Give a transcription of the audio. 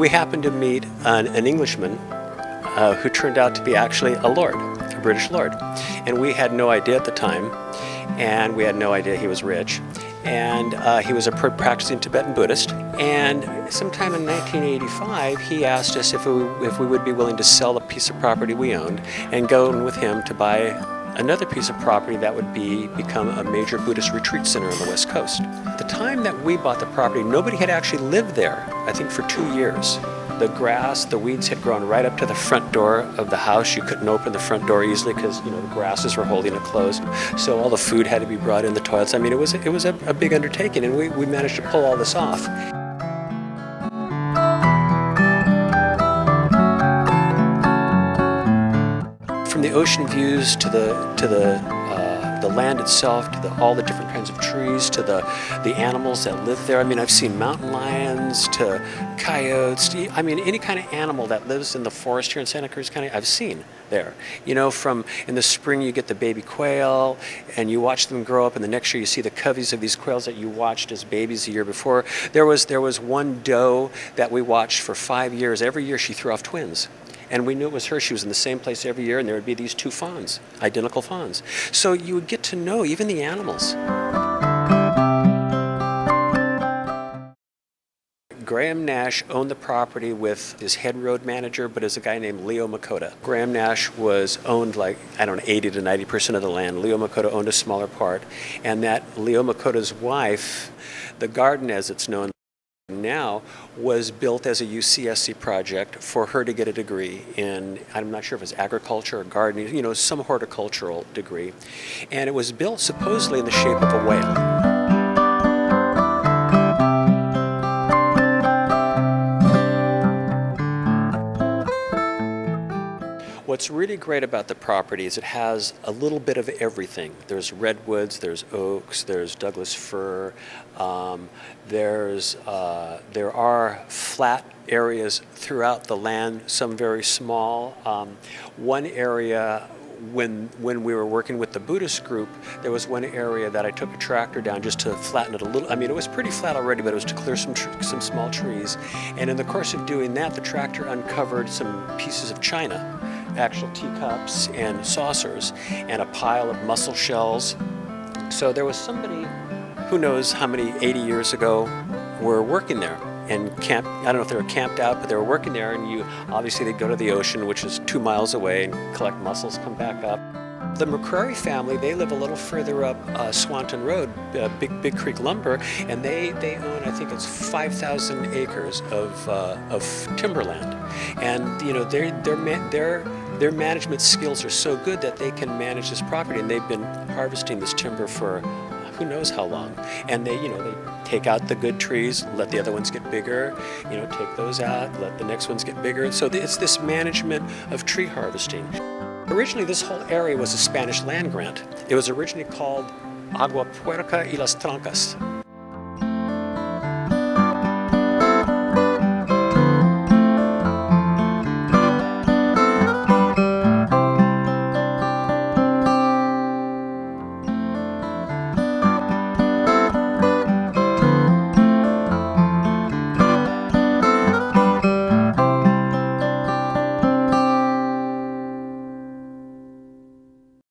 we happened to meet an Englishman who turned out to be actually a lord, a British lord. And we had no idea at the time, and we had no idea he was rich. And he was a practicing Tibetan Buddhist. And sometime in 1985, he asked us if we would be willing to sell a piece of property we owned and go with him to buy another piece of property that would become a major Buddhist retreat center on the West Coast. At the time that we bought the property, nobody had actually lived there, I think for 2 years. The grass, the weeds had grown right up to the front door of the house. You couldn't open the front door easily because, you know, the grasses were holding it closed. So all the food had to be brought in, the toilets. I mean, it was a big undertaking, and we managed to pull all this off. From the ocean views to the land itself, to all the different kinds of trees, to the animals that live there. I mean, I've seen mountain lions, to coyotes, I mean, any kind of animal that lives in the forest here in Santa Cruz County, I've seen there. You know, in the spring you get the baby quail, and you watch them grow up, and the next year you see the coveys of these quails that you watched as babies the year before. There was one doe that we watched for 5 years. Every year she threw off twins. And we knew it was her. She was in the same place every year, and there would be these two fawns, identical fawns. So you would get to know even the animals. Graham Nash owned the property with his head road manager, but as a guy named Leo Makota. Graham Nash owned like, I don't know, 80 to 90% of the land. Leo Makota owned a smaller part. And that Leo Makota's wife, the garden as it's known now, was built as a UCSC project for her to get a degree in, I'm not sure if it's agriculture or gardening, you know, some horticultural degree. And it was built supposedly in the shape of a whale. What's really great about the property is it has a little bit of everything. There's redwoods, there's oaks, there's Douglas fir, there are flat areas throughout the land, some very small. One area, when we were working with the Buddhist group, there was one area that I took a tractor down just to flatten it a little. I mean, it was pretty flat already, but it was to clear some small trees. And in the course of doing that, the tractor uncovered some pieces of china, actual teacups and saucers, and a pile of mussel shells. So there was somebody, who knows how many 80 years ago, were working there and I don't know if they were camped out, but they were working there, and obviously they'd go to the ocean, which is 2 miles away, and collect mussels, come back up. The McCrary family, they live a little further up Swanton Road, Big Creek Lumber, and they own, I think it's 5,000 acres of timberland. And you know, their management skills are so good that they can manage this property, and they've been harvesting this timber for who knows how long. And they take out the good trees, let the other ones get bigger, you know, take those out, let the next ones get bigger. So it's this management of tree harvesting. Originally, this whole area was a Spanish land grant. It was originally called Agua Puerca y las Trancas.